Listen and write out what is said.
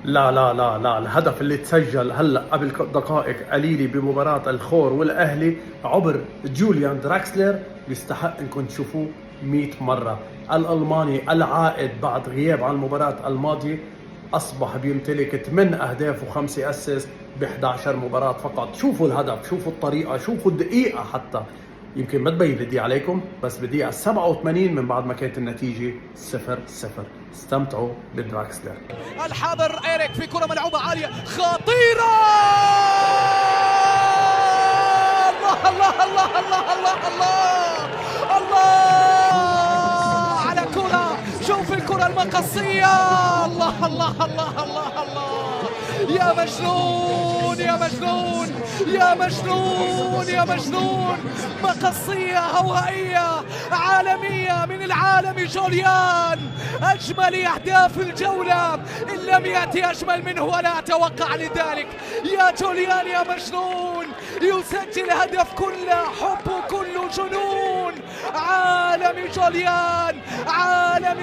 لا لا لا لا، الهدف اللي تسجل هلا قبل دقائق قليله بمباراه الخور والاهلي عبر جوليان دراكسلر بيستحق انكم تشوفوه 100 مره. الالماني العائد بعد غياب عن المباراه الماضيه اصبح بيمتلك 8 اهداف و5 اسيست ب 11 مباراه فقط. شوفوا الهدف، شوفوا الطريقه، شوفوا الدقيقه حتى. يمكن ما تبين الدقيقة عليكم، بس بدقيقة 87 من بعد ما كانت النتيجة 0-0. استمتعوا بدراكسلر. الحاضر إيريك في كرة ملعوبة عالية خطيرة. الله الله الله الله الله الله الله على كرة. شوف الكرة المقصية. الله الله الله الله الله. يا مجنون يا مجنون يا مجنون يا مجنون. مقصية هوائية عالمية من العالم جوليان. أجمل أهداف الجولة، إن لم يأتي أجمل منه ولا أتوقع لذلك. يا جوليان يا مجنون، يسجل هدف كله حب كله جنون. عالمي جوليان، عالمي.